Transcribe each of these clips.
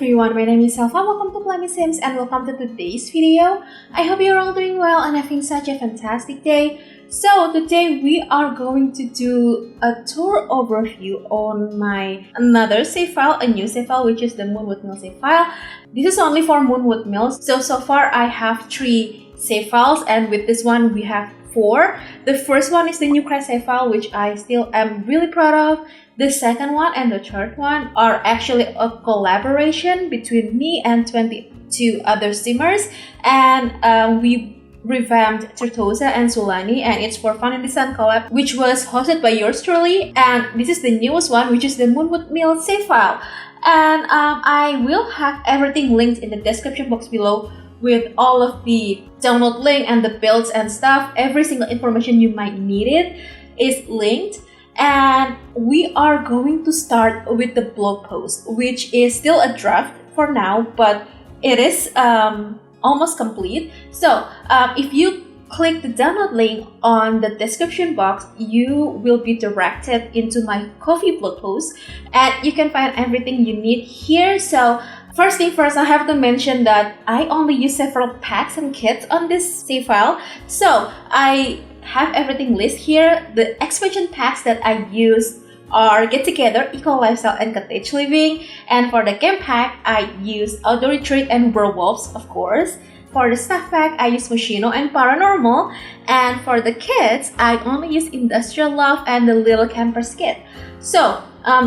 everyone, my name is Selva. Welcome to plummysims and welcome to today's video. I hope you're all doing well and having such a fantastic day. So today we are going to do a tour overview on my another save file, a new save file, which is the Moonwood Mill save file. This is only for Moonwood Mills. So far I have 3 save files, and with this one we have 4. The first one is the new crash save file, which I still am really proud of. The second one and the third one are actually a collaboration between me and 22 other simmers, and we revamped Certosa and Sulani, and it's for Fun in the Sun collab, which was hosted by yours truly. And this is the newest one, which is the Moonwood Mill save file. And I will have everything linked in the description box below with all of the download link and the builds and stuff. Every single information you might need it is linked. And we are going to start with the blog post, which is still a draft for now, but it is almost complete. So if you click the download link on the description box, you will be directed into my coffee blog post, and you can find everything you need here. So first thing first, I have to mention that I only use several packs and kits on this save file. So I have everything listed here. The expansion packs that I use are Get Together, Eco Lifestyle, and Cottage Living. And for the camp pack, I use Outdoor Retreat and Werewolves, of course. For the staff pack, I use Moschino and Paranormal. And for the kits, I only use Industrial Love and the Little Campers kit. So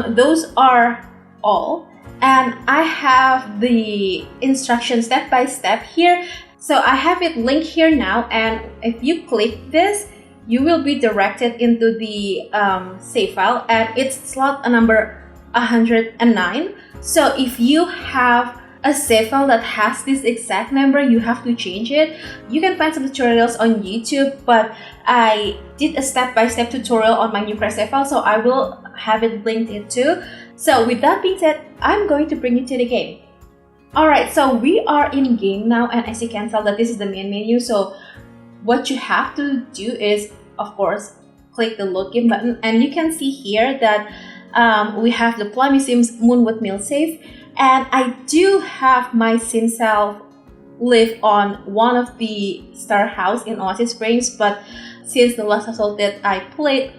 those are all. And I have the instructions step by step here. So I have it linked here now, and if you click this, you will be directed into the save file, and it's slot number 109. So if you have a save file that has this exact number, you have to change it. You can find some tutorials on YouTube, but I did a step-by-step tutorial on my new crash save file, so I will have it linked in too. So with that being said, I'm going to bring you to the game. Alright, so we are in game now, and as you can tell that this is the main menu. So what you have to do is, of course, click the load game button, and you can see here that we have the plummysims Moonwood Mill save, and I do have my sim self live on one of the star house in Oasis Springs, but since the last household that I played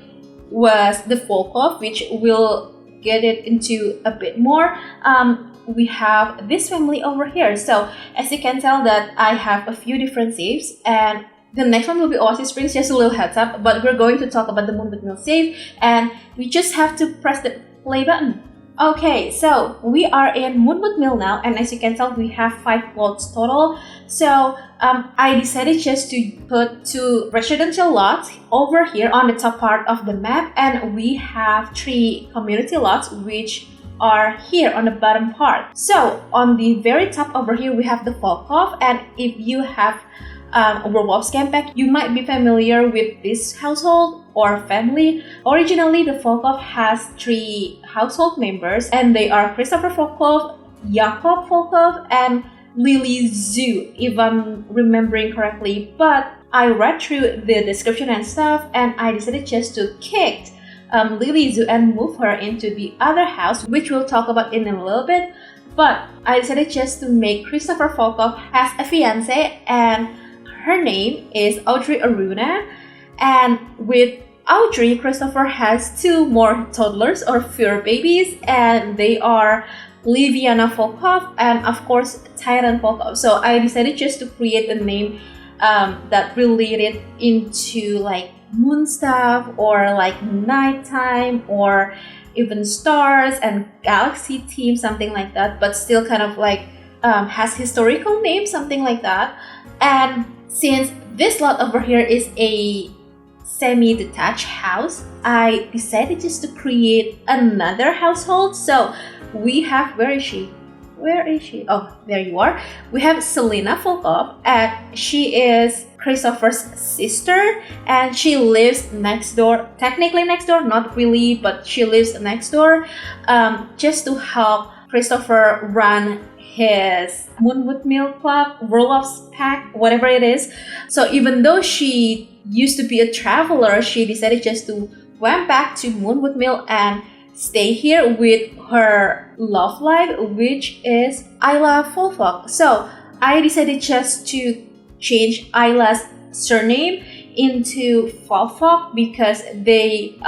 was the Volkov, which will get it into a bit more, we have this family over here. So as you can tell that I have a few different saves, and the next one will be Oasis Springs, just a little heads up, but we're going to talk about the Moonwood Mill save, and we just have to press the play button. Okay, so we are in Moonwood Mill now, and as you can tell, we have 5 plots total. So I decided just to put 2 residential lots over here on the top part of the map, and we have 3 community lots which are here on the bottom part. So on the very top over here we have the Volkov, and if you have a Werewolves camp pack, you might be familiar with this household or family. Originally, the Volkov has 3 household members, and they are Christopher Volkov, Jakob Volkov, and Lily Zoo, if I'm remembering correctly. But I read through the description and stuff, and I decided just to kick Lily Zoo and move her into the other house, which we'll talk about in a little bit. But I decided just to make Christopher Volkov has a fiance, and her name is Audrey Aruna. And with Audrey, Christopher has 2 more toddlers or fur babies, and they are Liviana Volkov and of course Tyrant Volkov. So I decided just to create a name that related into like moon stuff, or like nighttime, or even stars and galaxy theme, something like that, but still kind of like has historical name, something like that. And since this lot over here is a semi-detached house, I decided just to create another household. So we have, where is she? Oh, there you are. We have Selena Volkov, and she is Christopher's sister, and she lives next door. Technically next door, not really, but she lives next door, just to help Christopher run his Moonwood Mill Club, Werewolves pack, whatever it is. So even though she used to be a traveler, she decided just to went back to Moonwood Mill and stay here with her love life, which is Isla Volkov. So I decided just to change Isla's surname into Volkov because they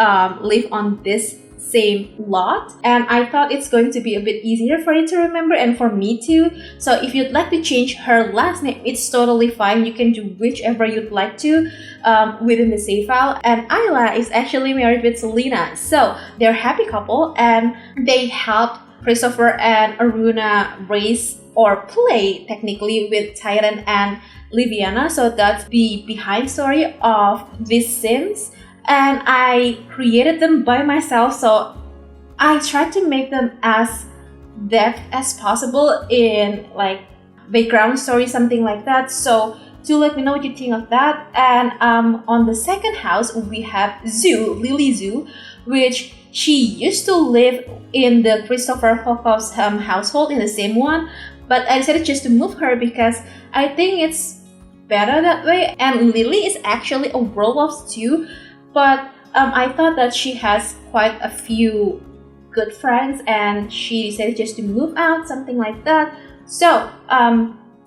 live on this same lot, and I thought it's going to be a bit easier for you to remember and for me too. So if you'd like to change her last name, it's totally fine. You can do whichever you'd like to within the save file. And Isla is actually married with Selena, so they're a happy couple, and they helped Christopher and Aruna race or play technically with Tyrant and Liviana. So that's the behind story of these Sims, and I created them by myself. So I tried to make them as depth as possible in like background story, something like that. So do let me know what you think of that. And on the second house we have Lily Zoo, which she used to live in the Christopher Volkov's household in the same one, but I decided just to move her because I think it's better that way. And Lily is actually a werewolf too, but I thought that she has quite a few good friends and she decided just to move out, something like that. So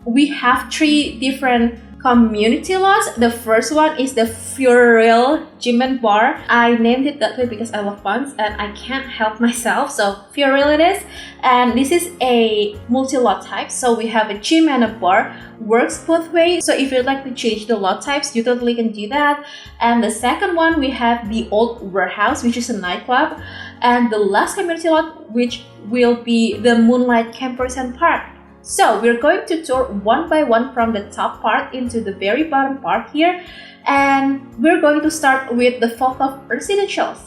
we have 3 different community lots. The first one is the Furiel Gym and Bar. I named it that way because I love puns and I can't help myself, so Furiel it is. And this is a multi-lot type, so we have a gym and a bar. Works both ways, so if you'd like to change the lot types, you totally can do that. And the second one, we have the Old Werehouse, which is a nightclub. And the last community lot, which will be the Moonlight Campers and Park. So we're going to tour one by one from the top part into the very bottom part here, and we're going to start with the Volkov residentials.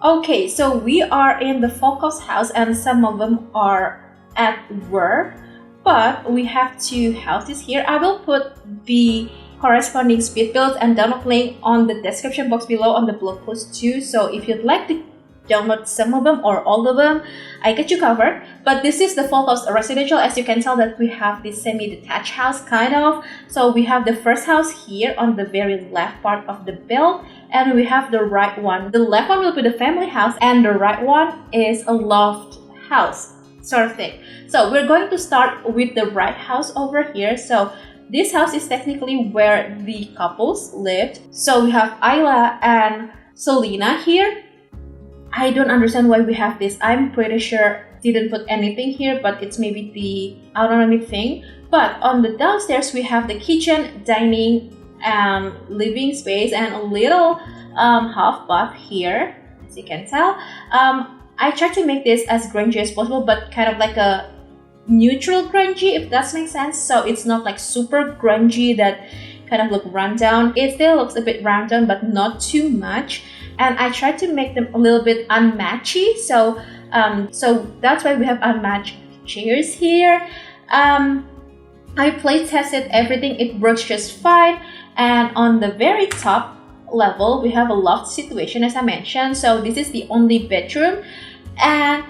Okay, so we are in the Volkov's house and some of them are at work, but we have 2 houses here. I will put the corresponding speed builds and download link on the description box below on the blog post too. So if you'd like to download some of them or all of them, I get you covered. But this is the Volkov's residential. As you can tell that we have this semi-detached house kind of. So we have the first house here on the very left part of the build, and we have the right one. The left one will be the family house and the right one is a loft house sort of thing. So we're going to start with the right house over here. So this house is technically where the couples lived. So we have Isla and Selena here. I don't understand why we have this. I'm pretty sure didn't put anything here, but it's maybe the autonomy thing. But on the downstairs we have the kitchen, dining, living space, and a little half bath here, as you can tell. I tried to make this as grungy as possible, but kind of like a neutral grungy, if that makes sense. So it's not like super grungy that kind of look run down. It still looks a bit run down, but not too much. And I tried to make them a little bit unmatchy, so that's why we have unmatched chairs here. I play tested everything, it works just fine. And on the very top level we have a loft situation, as I mentioned. So this is the only bedroom, and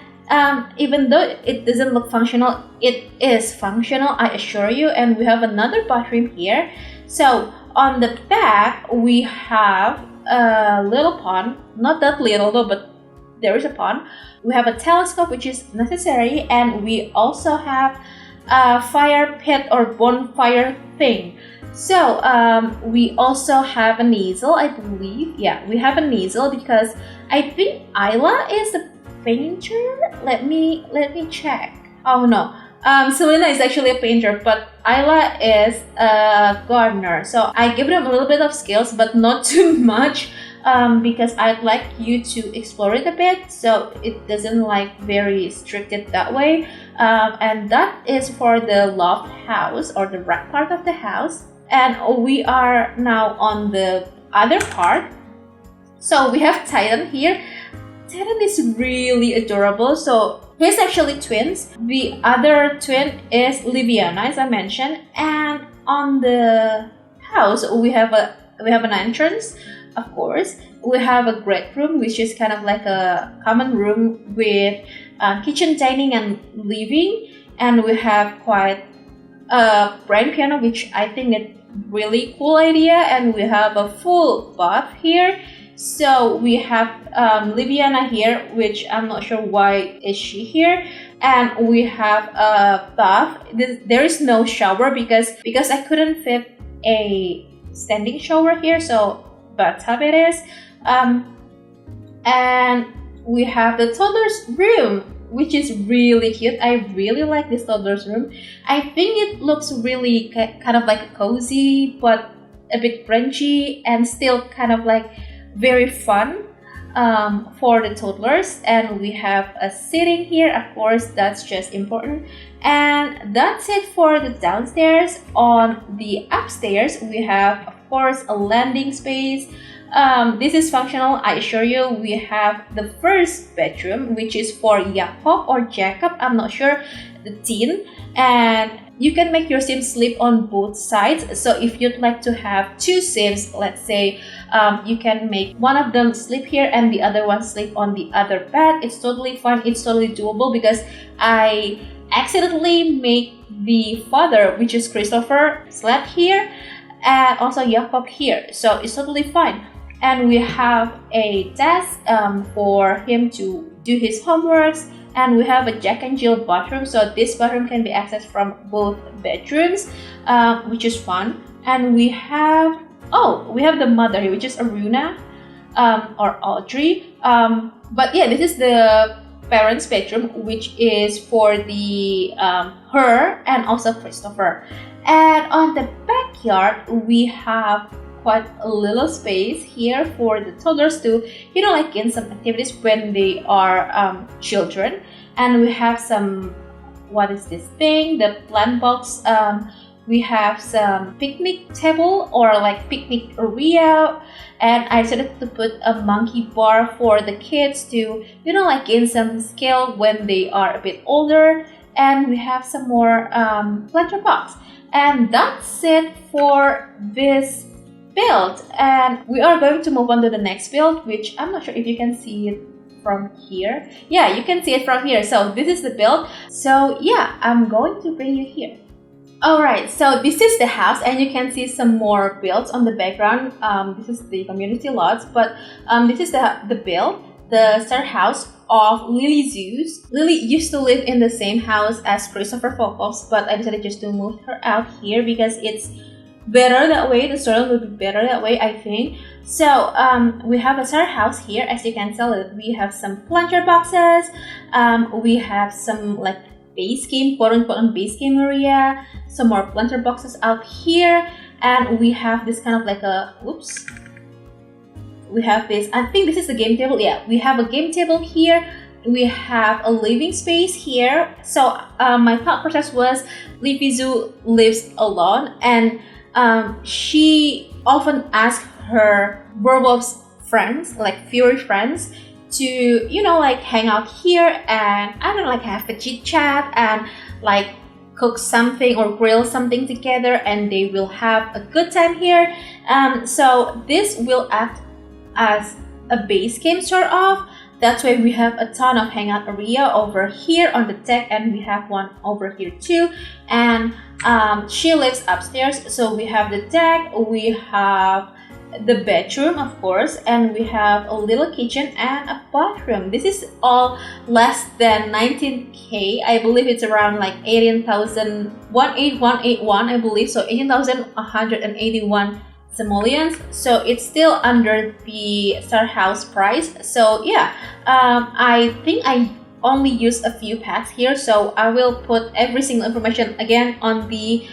even though it doesn't look functional, it is functional, I assure you. And we have another bathroom here. So on the back we have a little pond, not that little though, but there is a pond. We have a telescope, which is necessary, and we also have a fire pit or bonfire thing. So we also have an easel, I believe. Yeah, we have an easel because I think Isla is a painter. Let me check. Oh no, Selena is actually a painter, but Isla is a gardener. So I give them a little bit of skills, but not too much, because I'd like you to explore it a bit, so it doesn't like very stricted that way. And that is for the loft house or the right part of the house. And we are now on the other part. So we have Titan here. Titan is really adorable. So he's actually twins. The other twin is Liviana, as I mentioned. And on the house we have an entrance, of course. We have a great room, which is kind of like a common room with kitchen, dining, and living. And we have quite a grand piano, which I think is really cool idea. And we have a full bath here. So we have Liviana here, which I'm not sure why is she here. And we have a bath. There is no shower because I couldn't fit a standing shower here, so bathtub it is. And we have the toddler's room, which is really cute. I really like this toddler's room. I think it looks really kind of like cozy, but a bit grungy and still kind of like very fun for the toddlers. And we have a sitting here, of course, that's just important. And that's it for the downstairs. On the upstairs, we have, of course, a landing space. This is functional, I assure you. We have the first bedroom, which is for Jacob, I'm not sure, the teen. And you can make your Sims sleep on both sides. So if you'd like to have two Sims, let's say, you can make one of them sleep here and the other one sleep on the other bed. It's totally fun, it's totally doable, because I accidentally made the father, which is Christopher, slept here, and also Jacob here. So it's totally fine. And we have a desk for him to do his homeworks. And we have a Jack and Jill bathroom, so this bathroom can be accessed from both bedrooms, which is fun. And we have the mother here, which is Aruna or Audrey. But yeah, this is the parents' bedroom, which is for the her and also Christopher. And on the backyard, we have quite a little space here for the toddlers to, like in some activities when they are children. And we have some, what is this thing? The plant box. We have some picnic table or like picnic area. And I decided to put a monkey bar for the kids to, like gain some skill when they are a bit older. And we have some more planter box. And that's it for this build. And we are going to move on to the next build, which I'm not sure if you can see it from here. Yeah, you can see it from here. So this is the build. So yeah, I'm going to bring you here. Alright, so this is the house, and you can see some more builds on the background. This is the community lots, but this is the build, the start house of Lily Zeus. Lily used to live in the same house as Christopher Volkov, but I decided just to move her out here because it's better that way. The story will be better that way, I think. So we have a start house here. As you can tell, we have some plunger boxes. We have some like base game, quote-unquote base game area. Some more planter boxes out here, and we have this kind of like a we have this, I think this is the game table. Yeah, we have a game table here. We have a living space here. So my thought process was Livizu lives alone, and she often asks her werewolf's friends, like fury friends, to like hang out here and I don't know, like have a chit chat and like cook something or grill something together, and they will have a good time here. So this will act as a base game sort of. That's why we have a ton of hangout area over here on the deck, and we have one over here too. And she lives upstairs, so we have the deck, we have the bedroom, of course, and we have a little kitchen and a bathroom. This is all less than 19k. I believe it's around like 18,181, I believe, so 18,181 simoleons. So it's still under the start house price. So yeah, I think I only use a few packs here, so I will put every single information again on the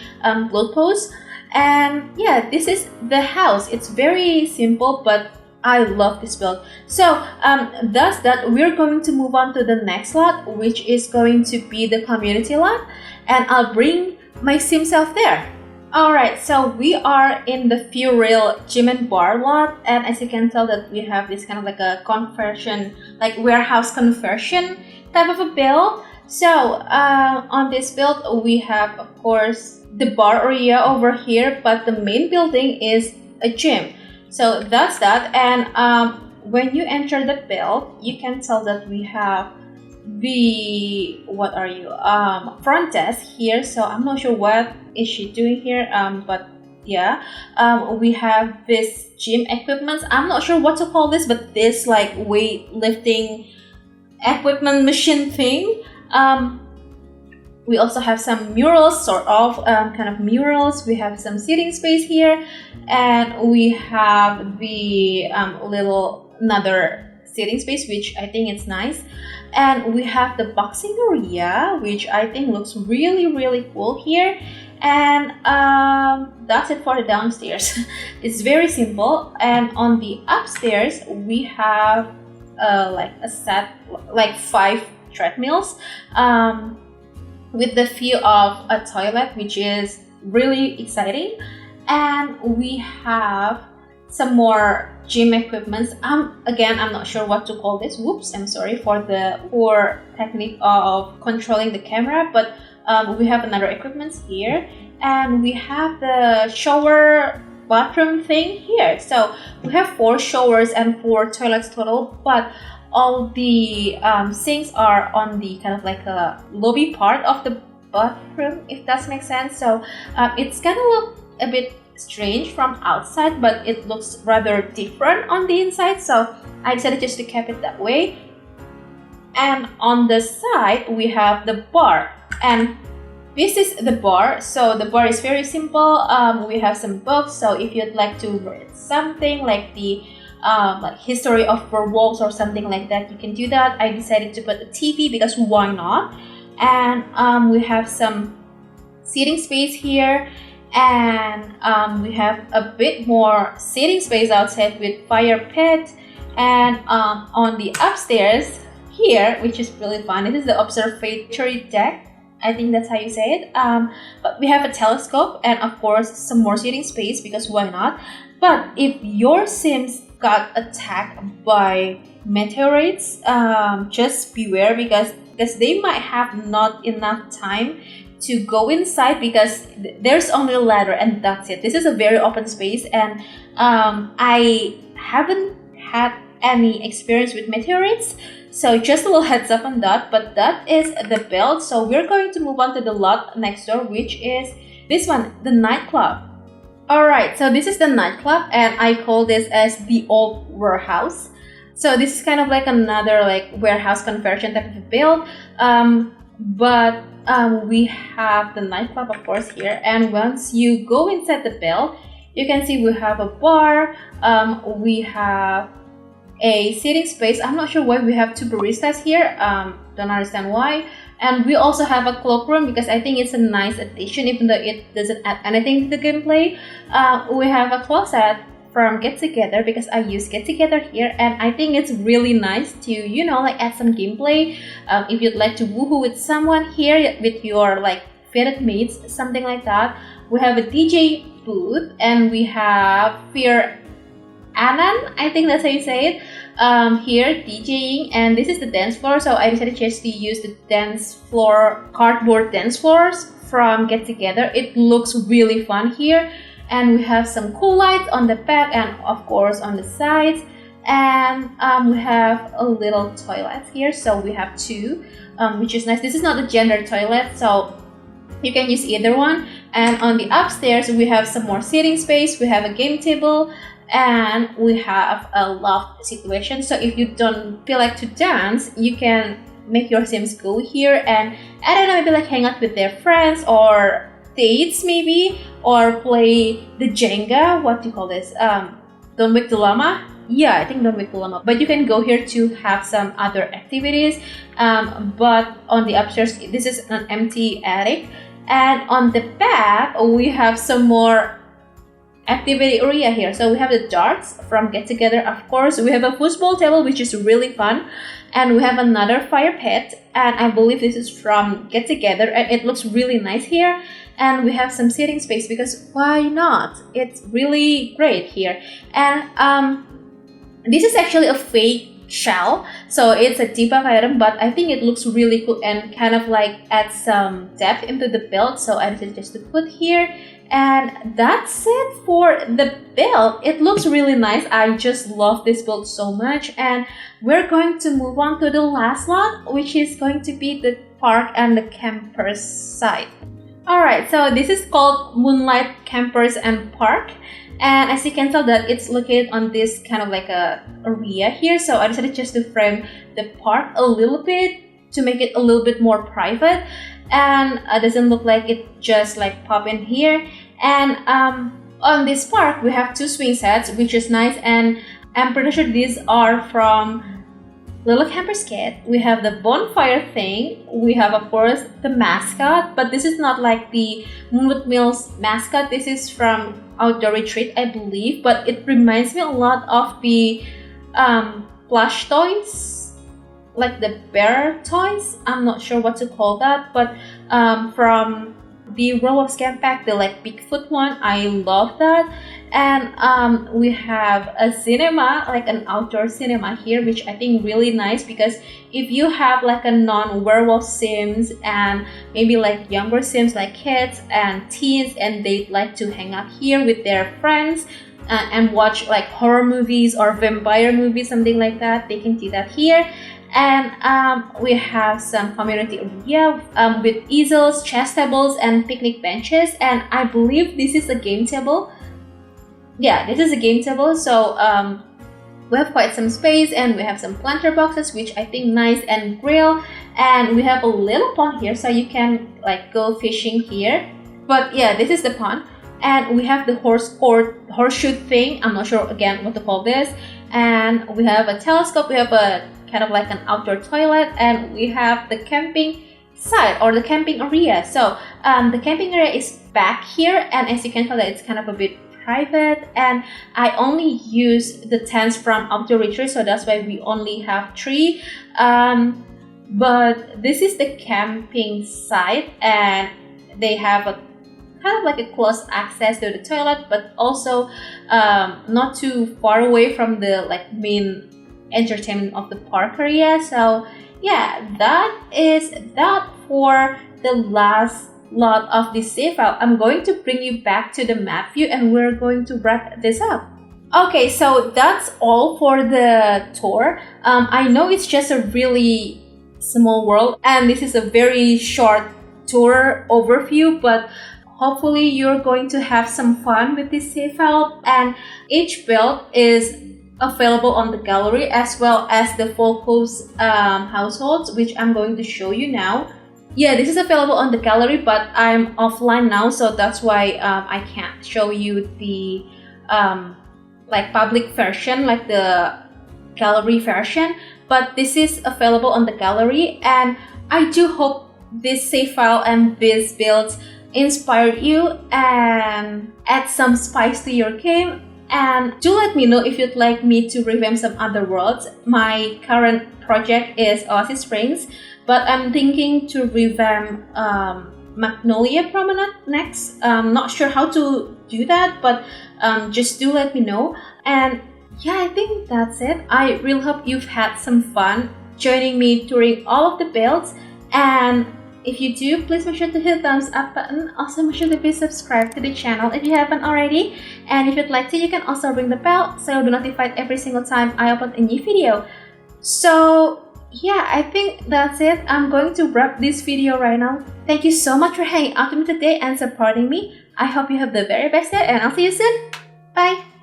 blog post. And yeah, this is the house. It's very simple, but I love this build. So thus that we're going to move on to the next lot, which is going to be the community lot, and I'll bring my sim self there. Alright, so we are in the Fuel Gym and Bar lot, and as you can tell that we have this kind of like a conversion, like warehouse conversion type of a build. So on this build we have, of course, the bar area over here, but the main building is a gym. So that's that. And when you enter the build, you can tell that we have the front desk here. So I'm not sure what is she doing here, but yeah. We have this gym equipment. I'm not sure what to call this, but this like weightlifting equipment machine thing. We also have some murals, sort of kind of murals. We have some seating space here, and we have the another seating space, which I think it's nice. And we have the boxing area, which I think looks really cool here. And that's it for the downstairs. It's very simple. And on the upstairs, we have like a set, like 5 treadmills. With the view of a toilet, which is really exciting. And we have some more gym equipments. Again, I'm not sure what to call this. Whoops, I'm sorry for the poor technique of controlling the camera, but we have another equipment here, and we have the shower bathroom thing here. So we have 4 showers and 4 toilets total, but all the sinks are on the kind of like a lobby part of the bathroom, if that makes sense. So it's gonna look a bit strange from outside, but it looks rather different on the inside, so I decided just to keep it that way. And on the side we have the bar, and this is the bar. So the bar is very simple. We have some books, so if you'd like to read something like the like history of werewolves or something like that, you can do that. I decided to put a TV because why not. And we have some seating space here, and we have a bit more seating space outside with fire pit. And on the upstairs here, which is really fun, this is the observatory deck, I think that's how you say it. But we have a telescope and of course some more seating space because why not. But if your Sims got attacked by meteorites, just beware because they might have not enough time to go inside because there's only a ladder and that's it. This is a very open space, and I haven't had any experience with meteorites, so just a little heads up on that. But that is the build, so we're going to move on to the lot next door, which is this one, the nightclub. Alright, so this is the nightclub, and I call this as the Old Werehouse. So this is kind of like another like warehouse conversion type of build, but we have the nightclub of course here. And once you go inside the build, you can see we have a bar, we have a seating space. I'm not sure why we have 2 baristas here, don't understand why. And we also have a cloakroom because I think it's a nice addition even though it doesn't add anything to the gameplay. We have a closet from Get Together because I use Get Together here, and I think it's really nice to, you know, like add some gameplay. If you'd like to woohoo with someone here with your like favorite mates, something like that. We have a DJ booth, and we have Fear Anan, I think that's how you say it, here DJing, and this is the dance floor. So I decided just to use the dance floor, cardboard dance floors from Get Together. It looks really fun here. And we have some cool lights on the back and of course on the sides. And we have a little toilet here, so we have 2, which is nice. This is not a gender toilet, so you can use either one. And on the upstairs we have some more seating space, we have a game table, and we have a loft situation. So if you don't feel like to dance, you can make your Sims go here and, I don't know, maybe like hang out with their friends or dates maybe, or play the Jenga, what do you call this, Don't Wake the Llama. Yeah, I think Don't Wake the Llama. But you can go here to have some other activities. But on the upstairs, this is an empty attic, and on the back we have some more activity area here. So we have the darts from Get Together, of course. We have a football table, which is really fun, and we have another fire pit, and I believe this is from Get Together, and it looks really nice here. And we have some seating space because why not? It's really great here. And this is actually a fake shell, so it's a debug item, but I think it looks really cool and kind of like adds some depth into the build, so I decided just to put here. And that's it for the build. It looks really nice. I just love this build so much. And we're going to move on to the last lot, which is going to be the park and the campers side. Alright, so this is called Moonlight Campers and Park. And as you can tell that it's located on this kind of like a area here. So I decided just to frame the park a little bit to make it a little bit more private. And it doesn't look like it just like pop in here. And on this park, we have 2 swing sets, which is nice. And I'm pretty sure these are from Little Camper's Kit. We have the bonfire thing. We have, of course, the mascot, but this is not like the Moonwood Mills mascot. This is from Outdoor Retreat, I believe, but it reminds me a lot of the plush toys, like the bear toys. I'm not sure what to call that, but from the World of Scam Pack, the like Bigfoot one, I love that. And we have a cinema, like an outdoor cinema here, which I think really nice, because if you have like a non-werewolf sims and maybe like younger sims like kids and teens, and they'd like to hang out here with their friends and watch like horror movies or vampire movies, something like that, they can do that here. And we have some community area with easels, chess tables, and picnic benches. And I believe this is a game table. Yeah, this is a game table. So we have quite some space, and we have some planter boxes, which I think nice, and grill. And we have a little pond here, so you can like go fishing here. But yeah, this is the pond. And we have the horseshoe thing. I'm not sure again what to call this. And we have a telescope. We have a kind of like an outdoor toilet, and we have the camping site or the camping area. So the camping area is back here, and as you can tell that it's kind of a bit private, and I only use the tents from Outdoor Retreat, so that's why we only have 3. But this is the camping site, and they have a kind of like a close access to the toilet, but also not too far away from the like main entertainment of the park area. So yeah, that is that for the last lot of this save file. I'm going to bring you back to the map view, and we're going to wrap this up. Okay, so that's all for the tour. I know it's just a really small world, and this is a very short tour overview, but hopefully you're going to have some fun with this save file. And each build is available on the gallery, as well as the Volkov's households, which I'm going to show you now. Yeah, this is available on the gallery, but I'm offline now, so that's why I can't show you the like public version, like the gallery version. But this is available on the gallery, and I do hope this save file and these builds inspired you and add some spice to your game. And do let me know if you'd like me to revamp some other worlds. My current project is Oasis Springs, but I'm thinking to revamp Magnolia Promenade next. Not sure how to do that, but just do let me know. And yeah, I think that's it. I really hope you've had some fun joining me touring all of the builds. And if you do, please make sure to hit the thumbs up button. Also, make sure to be subscribed to the channel if you haven't already. And if you'd like to, you can also ring the bell so you'll be notified every single time I upload a new video. So yeah, I think that's it. I'm going to wrap this video right now. Thank you so much for hanging out with me today and supporting me. I hope you have the very best day, and I'll see you soon. Bye!